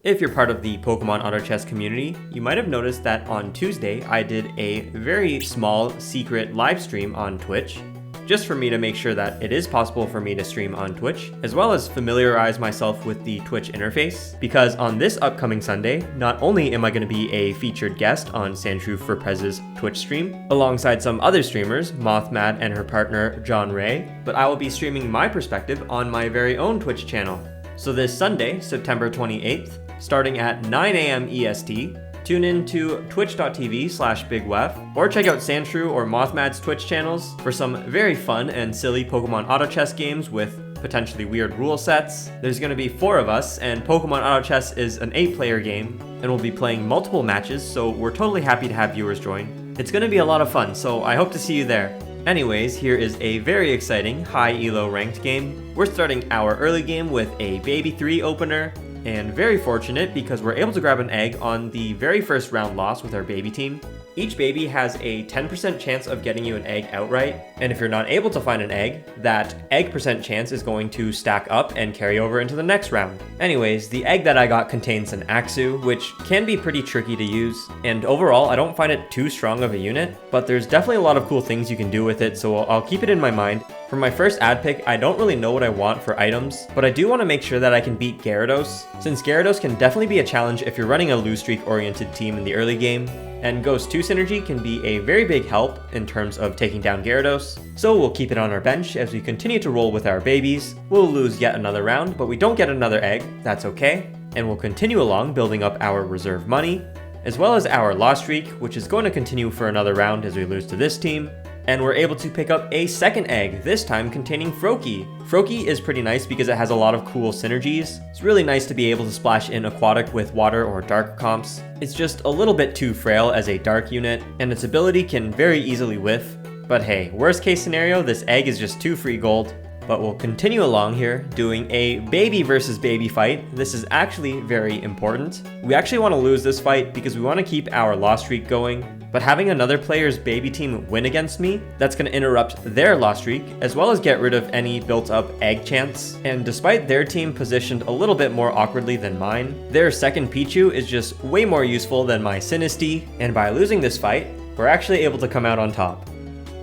If you're part of the Pokemon Auto Chess community, you might have noticed that on Tuesday I did a very small secret live stream on Twitch, just for me to make sure that it is possible for me to stream on Twitch, as well as familiarize myself with the Twitch interface, because on this upcoming Sunday, not only am I going to be a featured guest on Sandshrew for Prez's Twitch stream, alongside some other streamers, Mothmad and her partner John Ray, but I will be streaming my perspective on my very own Twitch channel. So this Sunday, September 28th, starting at 9 a.m. EST, tune in to twitch.tv/BigWef, or check out Sandshrew or Mothmad's Twitch channels for some very fun and silly Pokemon Auto Chess games with potentially weird rule sets. There's going to be 4 of us, and Pokemon Auto Chess is an 8-player game, and we'll be playing multiple matches, so we're totally happy to have viewers join. It's going to be a lot of fun, so I hope to see you there. Anyways, here is a very exciting high elo ranked game. We're starting our early game with a Baby 3 opener, and very fortunate because we're able to grab an egg on the very first round loss with our baby team. Each baby has a 10% chance of getting you an egg outright, and if you're not able to find an egg, that egg percent chance is going to stack up and carry over into the next round. Anyways, the egg that I got contains an Axew, which can be pretty tricky to use, and overall I don't find it too strong of a unit, but there's definitely a lot of cool things you can do with it, so I'll keep it in my mind. For my first ad pick, I don't really know what I want for items, but I do want to make sure that I can beat Gyarados, since Gyarados can definitely be a challenge if you're running a lose streak oriented team in the early game, and Ghost 2 synergy can be a very big help in terms of taking down Gyarados, so we'll keep it on our bench as we continue to roll with our babies. We'll lose yet another round, but we don't get another egg, that's okay, and we'll continue along building up our reserve money, as well as our loss streak, which is going to continue for another round as we lose to this team. And we're able to pick up a second egg, this time containing Froakie. Froakie is pretty nice because it has a lot of cool synergies. It's really nice to be able to splash in Aquatic with water or dark comps. It's just a little bit too frail as a dark unit, and its ability can very easily whiff. But hey, worst case scenario, this egg is just 2 free gold. But we'll continue along here, doing a baby versus baby fight. This is actually very important. We actually want to lose this fight because we want to keep our loss streak going. But having another player's baby team win against me, that's going to interrupt their loss streak, as well as get rid of any built up egg chance. And despite their team positioned a little bit more awkwardly than mine, their second Pichu is just way more useful than my Sinistea, and by losing this fight, we're actually able to come out on top.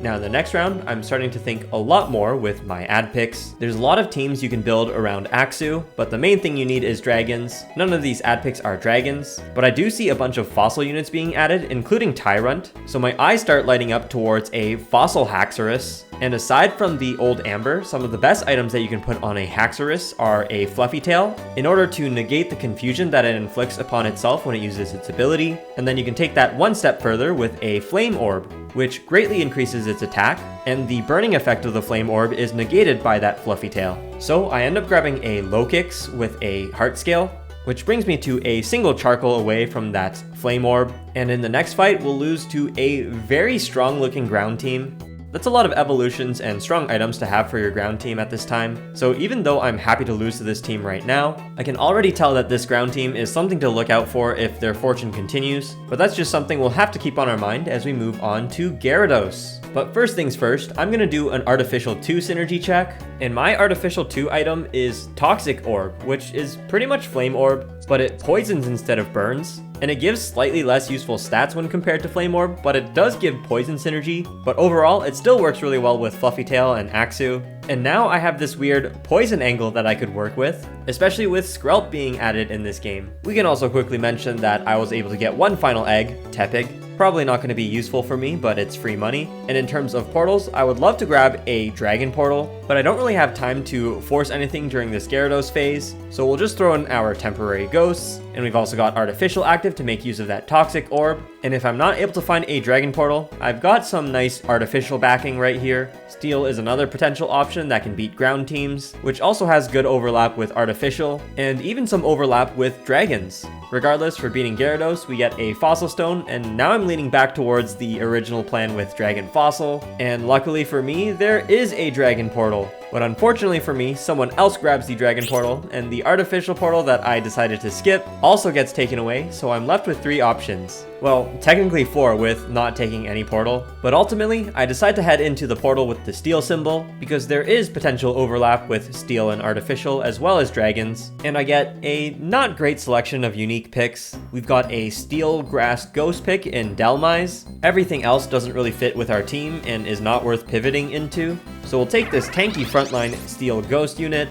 Now in the next round, I'm starting to think a lot more with my ad picks. There's a lot of teams you can build around Axew, but the main thing you need is dragons. None of these ad picks are dragons, but I do see a bunch of fossil units being added, including Tyrunt, so my eyes start lighting up towards a fossil Haxorus. And aside from the old Amber, some of the best items that you can put on a Haxorus are a Fluffy Tail, in order to negate the confusion that it inflicts upon itself when it uses its ability, and then you can take that one step further with a Flame Orb, which greatly increases its attack, and the burning effect of the Flame Orb is negated by that Fluffy Tail. So I end up grabbing a Lokix with a Heart Scale, which brings me to a single charcoal away from that Flame Orb, and in the next fight we'll lose to a very strong looking ground team. That's a lot of evolutions and strong items to have for your ground team at this time, so even though I'm happy to lose to this team right now, I can already tell that this ground team is something to look out for if their fortune continues, but that's just something we'll have to keep on our mind as we move on to Gyarados. But first things first, I'm going to do an Artificial 2 synergy check, and my Artificial 2 item is Toxic Orb, which is pretty much Flame Orb, but it poisons instead of burns, and it gives slightly less useful stats when compared to Flame Orb, but it does give poison synergy, but overall it still works really well with Fluffy Tail and Axew. And now I have this weird poison angle that I could work with, especially with Skrelp being added in this game. We can also quickly mention that I was able to get one final egg, Tepig. Probably not going to be useful for me, but it's free money. And in terms of portals, I would love to grab a Dragon Portal, but I don't really have time to force anything during this Gyarados phase, so we'll just throw in our temporary Ghosts, and we've also got Artificial active to make use of that Toxic Orb. And if I'm not able to find a Dragon Portal, I've got some nice Artificial backing right here. Steel is another potential option that can beat ground teams, which also has good overlap with Artificial, and even some overlap with Dragons. Regardless, for beating Gyarados, we get a Fossil Stone, and now I'm leaning back towards the original plan with Dragon Fossil, and luckily for me, there is a Dragon Portal. But unfortunately for me, someone else grabs the dragon portal, and the artificial portal that I decided to skip also gets taken away, so I'm left with 3 options. Well, technically 4 with not taking any portal, but ultimately I decide to head into the portal with the steel symbol because there is potential overlap with steel and artificial as well as dragons, and I get a not great selection of unique picks. We've got a steel grass ghost pick in Delmise. Everything else doesn't really fit with our team and is not worth pivoting into, so we'll take this tanky frontline steel ghost unit.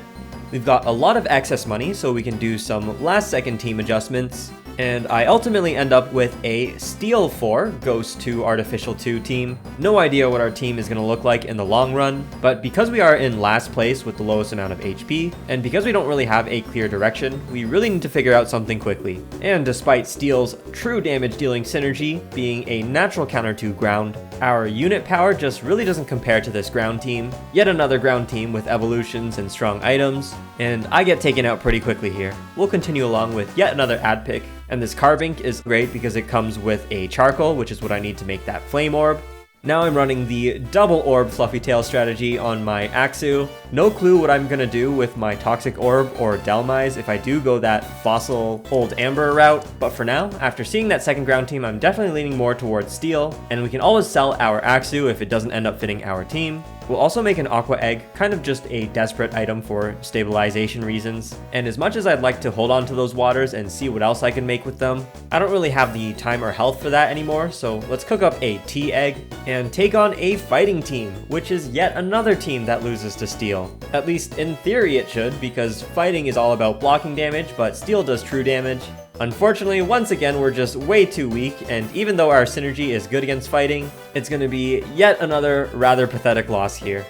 We've got a lot of excess money, so we can do some last second team adjustments. And I ultimately end up with a Steel 4 Ghost 2 Artificial 2 team. No idea what our team is going to look like in the long run, but because we are in last place with the lowest amount of HP, and because we don't really have a clear direction, we really need to figure out something quickly. And despite Steel's true damage dealing synergy being a natural counter to ground, our unit power just really doesn't compare to this ground team. Yet another ground team with evolutions and strong items, and I get taken out pretty quickly here. We'll continue along with yet another ad pick. And this Carbink is great because it comes with a charcoal, which is what I need to make that flame orb. Now I'm running the double orb fluffy tail strategy on my Axu. No clue what I'm gonna do with my toxic orb or Delmise if I do go that fossil old amber route, but for now, after seeing that second ground team, I'm definitely leaning more towards steel, and we can always sell our Axu if it doesn't end up fitting our team. We'll also make an aqua egg, kind of just a desperate item for stabilization reasons, and as much as I'd like to hold on to those waters and see what else I can make with them, I don't really have the time or health for that anymore, so let's cook up a tea egg and take on a fighting team, which is yet another team that loses to steel. At least in theory it should, because fighting is all about blocking damage, but steel does true damage. Unfortunately, once again, we're just way too weak, and even though our synergy is good against fighting, it's going to be yet another rather pathetic loss here.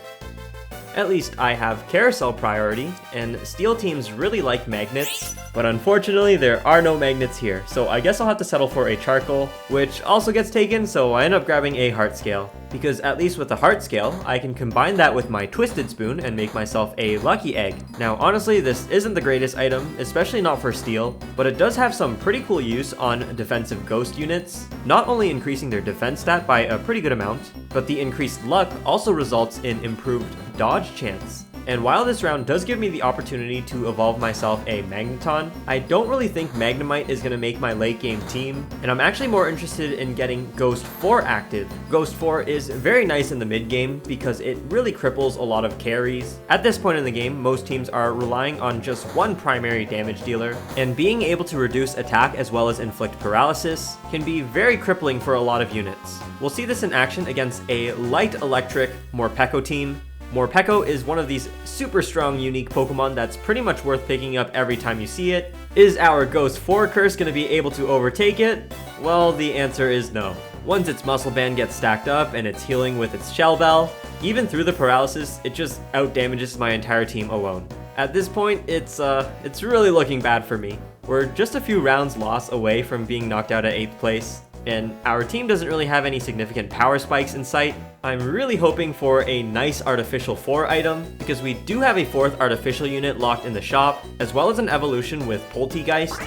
At least I have carousel priority, and steel teams really like magnets, but unfortunately there are no magnets here, so I guess I'll have to settle for a charcoal, which also gets taken, so I end up grabbing a heart scale. Because at least with the heart scale, I can combine that with my twisted spoon and make myself a lucky egg. Now honestly, this isn't the greatest item, especially not for steel, but it does have some pretty cool use on defensive ghost units, not only increasing their defense stat by a pretty good amount, but the increased luck also results in improved dodge chance. And while this round does give me the opportunity to evolve myself a Magneton, I don't really think Magnemite is going to make my late game team, and I'm actually more interested in getting Ghost 4 active. Ghost 4 is very nice in the mid game because it really cripples a lot of carries. At this point in the game, most teams are relying on just one primary damage dealer, and being able to reduce attack as well as inflict paralysis can be very crippling for a lot of units. We'll see this in action against a light electric Morpeko team. Morpeko is one of these super strong unique Pokemon that's pretty much worth picking up every time you see it. Is our Ghost 4 curse going to be able to overtake it? Well, the answer is no. Once its muscle band gets stacked up and it's healing with its shell bell, even through the paralysis, it just outdamages my entire team alone. At this point, it's really looking bad for me. We're just a few rounds loss away from being knocked out at 8th place, and our team doesn't really have any significant power spikes in sight. I'm really hoping for a nice artificial 4 item, because we do have a 4th artificial unit locked in the shop, as well as an evolution with Poltegeist.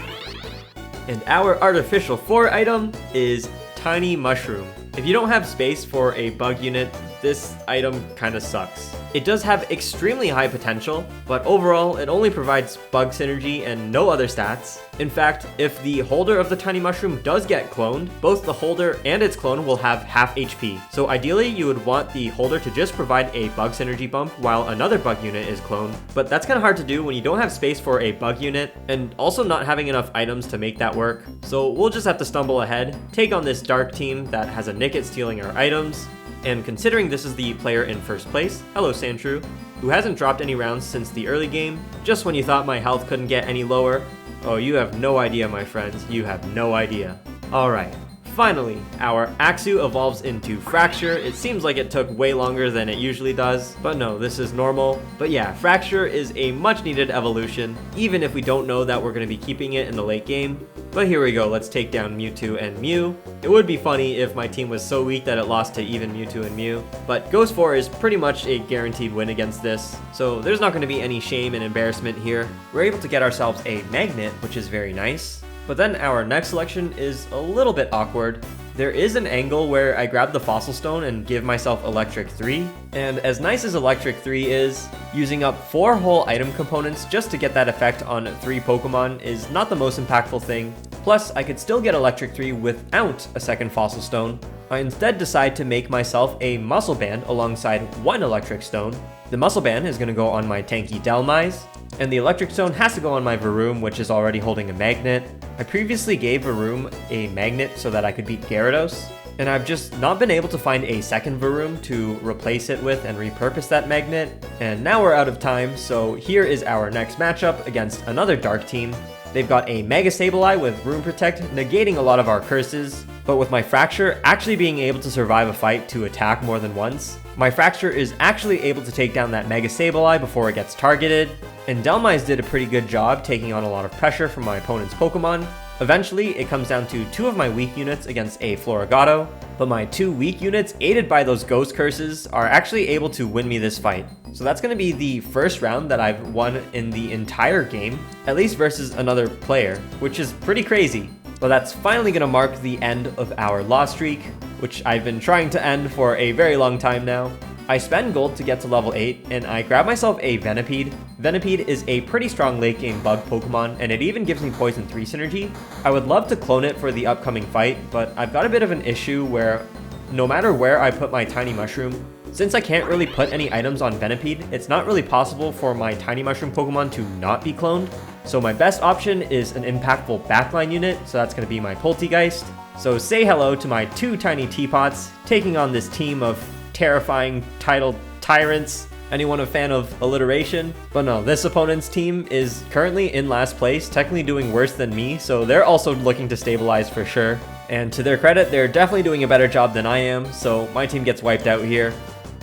And our artificial 4 item is Tiny Mushroom. If you don't have space for a bug unit, this item kinda sucks. It does have extremely high potential, but overall it only provides bug synergy and no other stats. In fact, if the holder of the Tiny Mushroom does get cloned, both the holder and its clone will have half HP. So ideally you would want the holder to just provide a bug synergy bump while another bug unit is cloned, but that's kinda hard to do when you don't have space for a bug unit, and also not having enough items to make that work. So we'll just have to stumble ahead, take on this dark team that has a nick at stealing our items. And considering this is the player in first place, hello Sandshrew, who hasn't dropped any rounds since the early game, just when you thought my health couldn't get any lower, oh, you have no idea, my friends, you have no idea. Alright, finally, our Axu evolves into Fracture. It seems like it took way longer than it usually does, but no, this is normal. But yeah, Fracture is a much needed evolution, even if we don't know that we're going to be keeping it in the late game. But here we go, let's take down Mewtwo and Mew. It would be funny if my team was so weak that it lost to even Mewtwo and Mew, but Ghost 4 is pretty much a guaranteed win against this, so there's not going to be any shame and embarrassment here. We're able to get ourselves a Magnet, which is very nice. But then our next selection is a little bit awkward. there is an angle where I grab the Fossil Stone and give myself Electric 3, and as nice as Electric 3 is, using up 4 whole item components just to get that effect on 3 Pokemon is not the most impactful thing. Plus, I could still get Electric 3 without a second Fossil Stone. I instead decide to make myself a Muscle Band alongside 1 Electric Stone. The Muscle Band is going to go on my tanky Dhelmise, and the Electric Stone has to go on my Varoom, which is already holding a magnet. I previously gave Varoom a magnet so that I could beat Gyarados, and I've just not been able to find a second Varoom to replace it with and repurpose that magnet, and now we're out of time, so here is our next matchup against another Dark team. They've got a Mega Sableye with Room Protect, negating a lot of our curses, but with my Fracture actually being able to survive a fight to attack more than once, my Fracture is actually able to take down that Mega Sableye before it gets targeted, and Dhelmise did a pretty good job taking on a lot of pressure from my opponent's Pokemon. Eventually, it comes down to 2 of my weak units against a Florigato, but my 2 weak units, aided by those Ghost Curses, are actually able to win me this fight. So that's going to be the first round that I've won in the entire game, at least versus another player, which is pretty crazy. But that's finally going to mark the end of our loss streak, which I've been trying to end for a very long time now. I spend gold to get to level 8, and I grab myself a Venipede. Venipede is a pretty strong late game bug Pokemon, and it even gives me Poison 3 synergy. I would love to clone it for the upcoming fight, but I've got a bit of an issue where no matter where I put my Tiny Mushroom, since I can't really put any items on Venipede, it's not really possible for my Tiny Mushroom Pokemon to not be cloned. So my best option is an impactful backline unit, so that's going to be my Poltegeist. So say hello to my 2 tiny teapots, taking on this team of terrifying titled tyrants. Anyone a fan of alliteration? But no, this opponent's team is currently in last place, technically doing worse than me, so they're also looking to stabilize for sure. And to their credit, they're definitely doing a better job than I am, so my team gets wiped out here.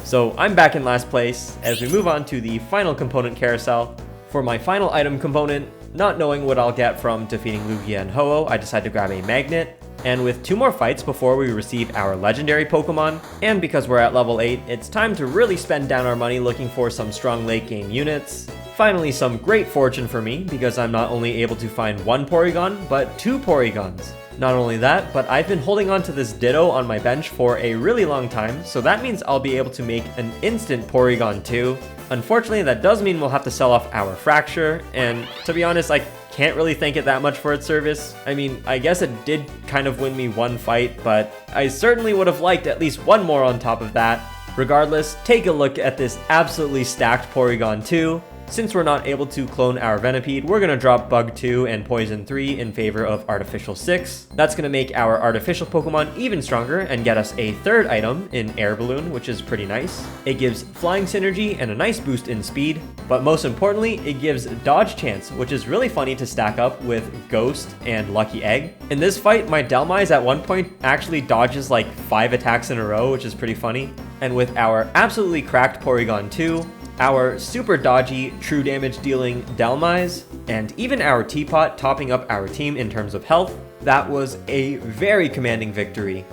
So I'm back in last place as we move on to the final component carousel. For my final item component, not knowing what I'll get from defeating Lugia and Ho-Oh, I decide to grab a magnet. And with 2 more fights before we receive our legendary Pokemon, and because we're at level 8, it's time to really spend down our money looking for some strong late game units. Finally, some great fortune for me, because I'm not only able to find 1 Porygon, but 2 Porygons. Not only that, but I've been holding on to this Ditto on my bench for a really long time, so that means I'll be able to make an instant Porygon 2. Unfortunately, that does mean we'll have to sell off our Fracture, and to be honest, I can't really thank it that much for its service. I mean, I guess it did kind of win me 1 fight, but I certainly would have liked at least 1 more on top of that. Regardless, take a look at this absolutely stacked Porygon 2. Since we're not able to clone our Venipede, we're going to drop Bug 2 and Poison 3 in favor of Artificial 6. That's going to make our artificial Pokemon even stronger and get us a 3rd item in Air Balloon, which is pretty nice. It gives Flying Synergy and a nice boost in speed, but most importantly, it gives Dodge Chance, which is really funny to stack up with Ghost and Lucky Egg. In this fight, my Dhelmise at one point actually dodges like 5 attacks in a row, which is pretty funny. And with our absolutely cracked Porygon 2, our super dodgy, true damage dealing Dhelmise, and even our Teapot topping up our team in terms of health, that was a very commanding victory.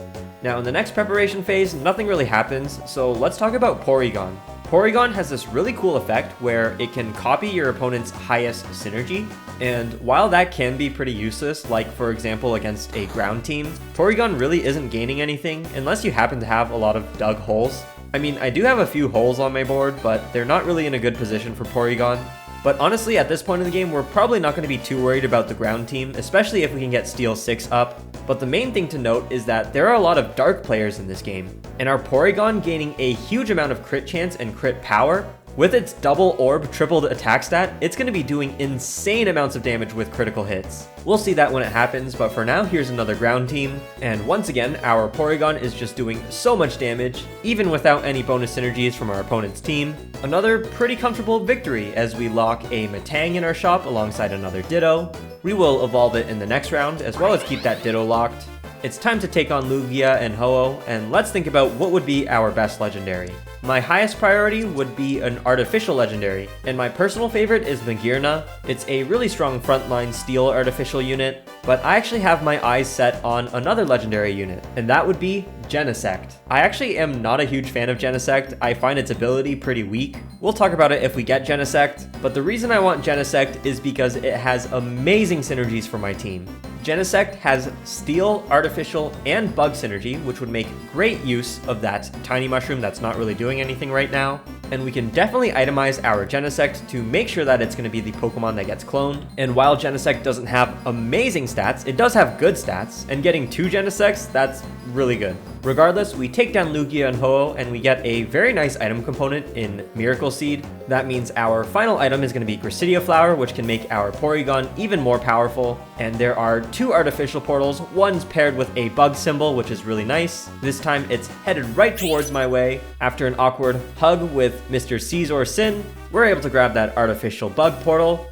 Now in the next preparation phase, nothing really happens, so let's talk about Porygon. Porygon has this really cool effect where it can copy your opponent's highest synergy, and while that can be pretty useless, like for example against a ground team, Porygon really isn't gaining anything unless you happen to have a lot of dug holes. I mean, I do have a few holes on my board, but they're not really in a good position for Porygon. But honestly, at this point in the game, we're probably not going to be too worried about the ground team, especially if we can get Steel 6 up. But the main thing to note is that there are a lot of dark players in this game, and our Porygon gaining a huge amount of crit chance and crit power. With its double orb tripled attack stat, it's going to be doing insane amounts of damage with critical hits. We'll see that when it happens, but for now, here's another ground team. And once again, our Porygon is just doing so much damage, even without any bonus synergies from our opponent's team. Another pretty comfortable victory as we lock a Metang in our shop alongside another Ditto. We will evolve it in the next round, as well as keep that Ditto locked. It's time to take on Lugia and Ho-Oh, and let's think about what would be our best legendary. My highest priority would be an artificial legendary, and my personal favorite is Magearna. It's a really strong frontline steel artificial unit, but I actually have my eyes set on another legendary unit, and that would be Genesect. I actually am not a huge fan of Genesect. I find its ability pretty weak. We'll talk about it if we get Genesect, but the reason I want Genesect is because it has amazing synergies for my team. Genesect has Steel, Artificial, and Bug synergy, which would make great use of that tiny mushroom that's not really doing anything right now. And we can definitely itemize our Genesect to make sure that it's going to be the Pokemon that gets cloned. And while Genesect doesn't have amazing stats, it does have good stats, and getting 2 Genesects, that's really good. Regardless, we take down Lugia and Ho-Oh, and we get a very nice item component in Miracle Seed. That means our final item is going to be Gracidia Flower, which can make our Porygon even more powerful. And there are 2 artificial portals. One's paired with a bug symbol, which is really nice. This time it's headed right towards my way. After an awkward hug with Mr. Caesar Sin, we're able to grab that artificial bug portal.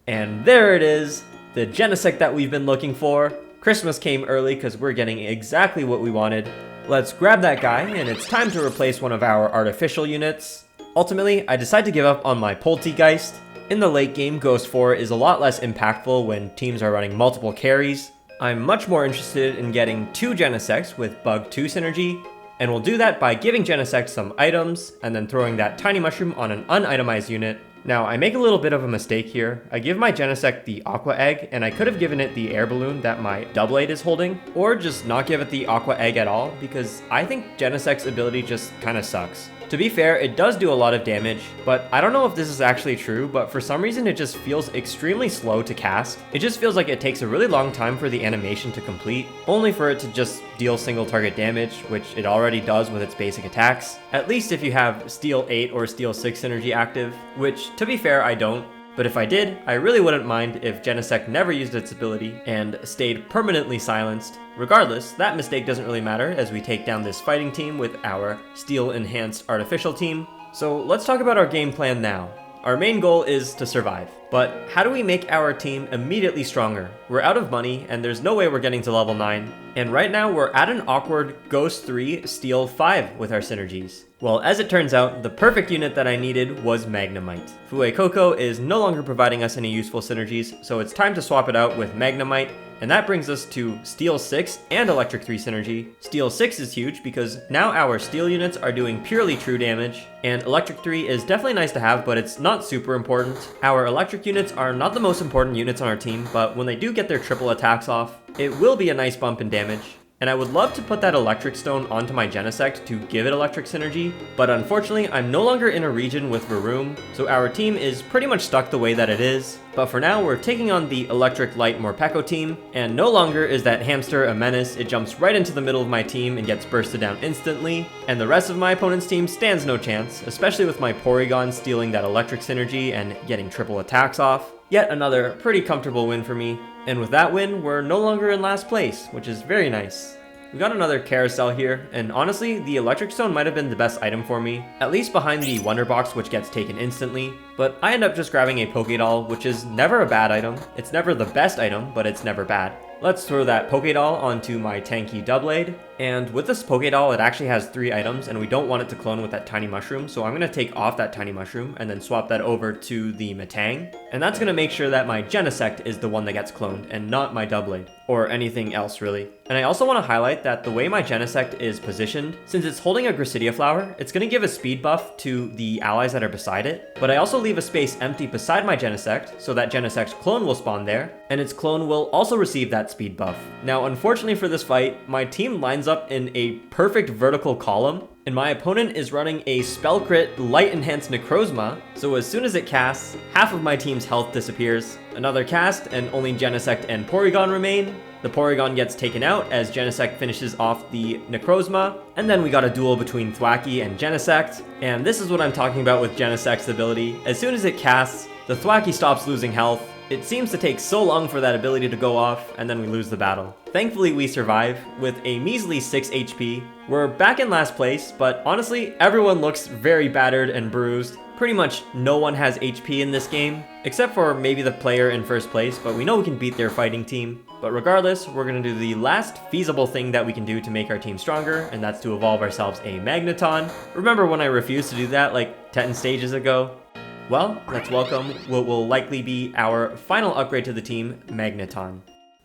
And there it is, the Genesect that we've been looking for. Christmas came early because we're getting exactly what we wanted. Let's grab that guy, and it's time to replace one of our artificial units. Ultimately, I decide to give up on my Poltegeist. In the late game, Ghost 4 is a lot less impactful when teams are running multiple carries. I'm much more interested in getting 2 Genesects with Bug 2 synergy, and we'll do that by giving Genesect some items, and then throwing that tiny mushroom on an unitemized unit. Now, I make a little bit of a mistake here. I give my Genesect the Aqua Egg, and I could have given it the air balloon that my Doublade is holding, or just not give it the Aqua Egg at all, because I think Genesect's ability just kinda sucks. To be fair, it does do a lot of damage, but I don't know if this is actually true, but for some reason it just feels extremely slow to cast. It just feels like it takes a really long time for the animation to complete, only for it to just deal single target damage, which it already does with its basic attacks. At least if you have Steel 8 or Steel 6 synergy active, which to be fair I don't. But if I did, I really wouldn't mind if Genesect never used its ability and stayed permanently silenced. Regardless, that mistake doesn't really matter as we take down this fighting team with our Steel Enhanced Artificial team. So let's talk about our game plan now. Our main goal is to survive, but how do we make our team immediately stronger? We're out of money and there's no way we're getting to level 9, and right now we're at an awkward Ghost 3, Steel 5 with our synergies. Well, as it turns out, the perfect unit that I needed was Magnemite. Fuecoco is no longer providing us any useful synergies, so it's time to swap it out with Magnemite, and that brings us to Steel 6 and Electric 3 synergy. Steel 6 is huge because now our Steel units are doing purely true damage, and Electric 3 is definitely nice to have, but it's not super important. Our Electric units are not the most important units on our team, but when they do get their triple attacks off, it will be a nice bump in damage. And I would love to put that Electric Stone onto my Genesect to give it Electric Synergy, but unfortunately I'm no longer in a region with Varoom, so our team is pretty much stuck the way that it is. But for now, we're taking on the Electric Light Morpeko team, and no longer is that hamster a menace. It jumps right into the middle of my team and gets bursted down instantly, and the rest of my opponent's team stands no chance, especially with my Porygon stealing that Electric Synergy and getting triple attacks off. Yet another pretty comfortable win for me. And with that win, we're no longer in last place, which is very nice. We got another carousel here, and honestly, the Electric Stone might have been the best item for me, at least behind the Wonder Box, which gets taken instantly, but I end up just grabbing a Pokédoll, which is never a bad item. It's never the best item, but it's never bad. Let's throw that Pokédoll onto my tanky Doublade, and with this Pokédoll, it actually has 3 items, and we don't want it to clone with that tiny mushroom, so I'm going to take off that tiny mushroom and then swap that over to the Metang, and that's going to make sure that my Genesect is the one that gets cloned, and not my Doublade, or anything else really. And I also want to highlight that the way my Genesect is positioned, since it's holding a Gracidia Flower, it's going to give a speed buff to the allies that are beside it, but I also leave a space empty beside my Genesect, so that Genesect's clone will spawn there, and its clone will also receive that speed buff. Now, unfortunately for this fight, my team lines up in a perfect vertical column, and my opponent is running a Spell Crit Light Enhanced Necrozma, so as soon as it casts, half of my team's health disappears. Another cast, and only Genesect and Porygon remain. The Porygon gets taken out as Genesect finishes off the Necrozma, and then we got a duel between Thwackey and Genesect, and this is what I'm talking about with Genesect's ability. As soon as it casts, the Thwackey stops losing health. It seems to take so long for that ability to go off, and then we lose the battle. Thankfully, we survive with a measly 6 HP. We're back in last place, but honestly, everyone looks very battered and bruised. Pretty much no one has HP in this game, except for maybe the player in first place, but we know we can beat their fighting team. But regardless, we're going to do the last feasible thing that we can do to make our team stronger, and that's to evolve ourselves a Magneton. Remember when I refused to do that like 10 stages ago? Well, let's welcome what will likely be our final upgrade to the team, Magneton.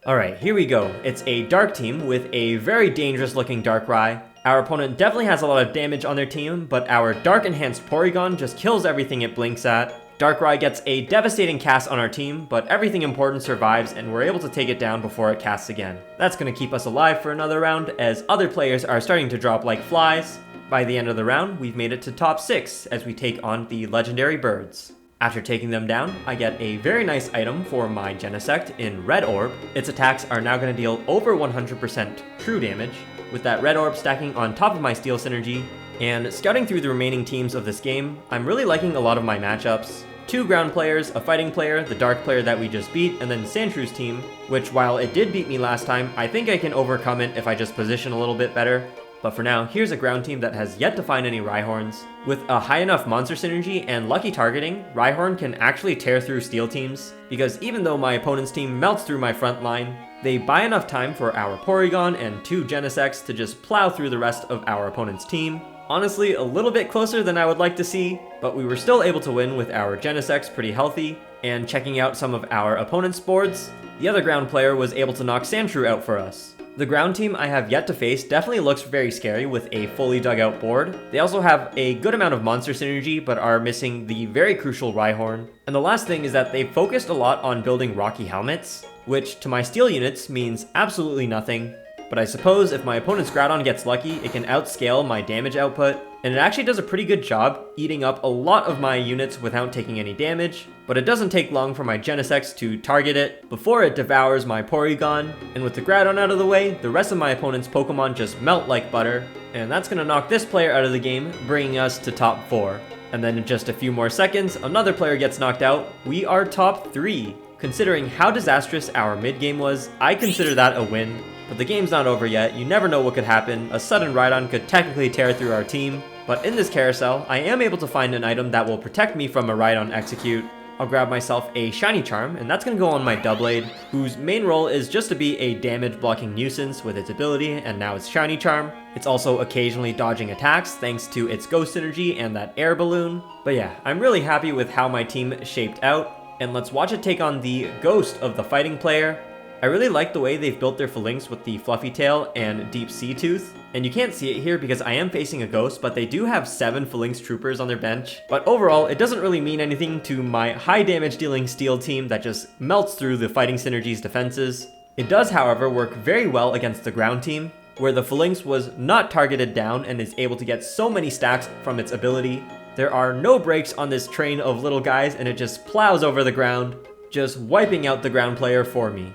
Alright, here we go. It's a dark team with a very dangerous looking Darkrai. Our opponent definitely has a lot of damage on their team, but our Dark Enhanced Porygon just kills everything it blinks at. Darkrai gets a devastating cast on our team, but everything important survives and we're able to take it down before it casts again. That's going to keep us alive for another round as other players are starting to drop like flies. By the end of the round, we've made it to top 6 as we take on the legendary birds. After taking them down, I get a very nice item for my Genesect in Red Orb. Its attacks are now going to deal over 100% true damage, with that Red Orb stacking on top of my Steel Synergy. And scouting through the remaining teams of this game, I'm really liking a lot of my matchups. 2 ground players, a fighting player, the dark player that we just beat, and then Sandshrews' team, which while it did beat me last time, I think I can overcome it if I just position a little bit better. But for now, here's a ground team that has yet to find any Rhyhorns. With a high enough monster synergy and lucky targeting, Rhyhorn can actually tear through steel teams, because even though my opponent's team melts through my front line, they buy enough time for our Porygon and 2 Genesects to just plow through the rest of our opponent's team. Honestly, a little bit closer than I would like to see, but we were still able to win with our Genesects pretty healthy, and checking out some of our opponent's boards, the other ground player was able to knock Sandshrew out for us. The ground team I have yet to face definitely looks very scary with a fully dug out board. They also have a good amount of monster synergy but are missing the very crucial Rhyhorn. And the last thing is that they've focused a lot on building rocky helmets, which to my steel units means absolutely nothing. But I suppose if my opponent's Groudon gets lucky, it can outscale my damage output, and it actually does a pretty good job eating up a lot of my units without taking any damage, but it doesn't take long for my Genesect to target it before it devours my Porygon, and with the Groudon out of the way, the rest of my opponent's Pokemon just melt like butter, and that's gonna knock this player out of the game, bringing us to top 4. And then in just a few more seconds, another player gets knocked out. We are top 3. Considering how disastrous our mid-game was, I consider that a win. But the game's not over yet, you never know what could happen. A sudden Rhydon could technically tear through our team, but in this carousel, I am able to find an item that will protect me from a Rhydon execute. I'll grab myself a Shiny Charm, and that's going to go on my Doublade, whose main role is just to be a damage blocking nuisance with its ability, and now it's Shiny Charm. It's also occasionally dodging attacks thanks to its Ghost Synergy and that air balloon. But yeah, I'm really happy with how my team shaped out, and let's watch it take on the Ghost of the fighting player. I really like the way they've built their phalanx with the Fluffy Tail and Deep Sea Tooth. And you can't see it here because I am facing a ghost, but they do have 7 phalanx troopers on their bench. But overall, it doesn't really mean anything to my high damage dealing steel team that just melts through the Fighting Synergy's defenses. It does, however, work very well against the ground team, where the phalanx was not targeted down and is able to get so many stacks from its ability. There are no brakes on this train of little guys and it just plows over the ground, just wiping out the ground player for me.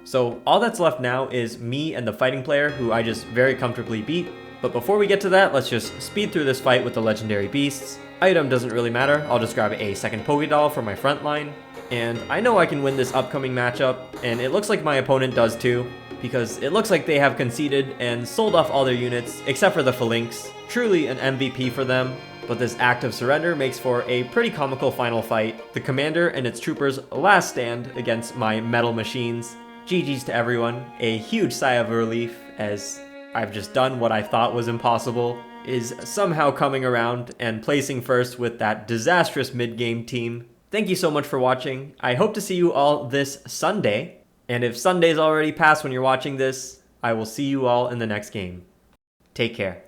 So all that's left now is me and the fighting player, who I just very comfortably beat. But before we get to that, let's just speed through this fight with the legendary beasts. Item doesn't really matter, I'll just grab a second Pokédoll for my front line. And I know I can win this upcoming matchup, and it looks like my opponent does too, because it looks like they have conceded and sold off all their units, except for the phalanx. Truly an MVP for them. But this act of surrender makes for a pretty comical final fight. The commander and its troopers' last stand against my metal machines. GG's to everyone, a huge sigh of relief as I've just done what I thought was impossible, is somehow coming around and placing first with that disastrous mid-game team. Thank you so much for watching. I hope to see you all this Sunday, and if Sunday's already passed when you're watching this, I will see you all in the next game. Take care.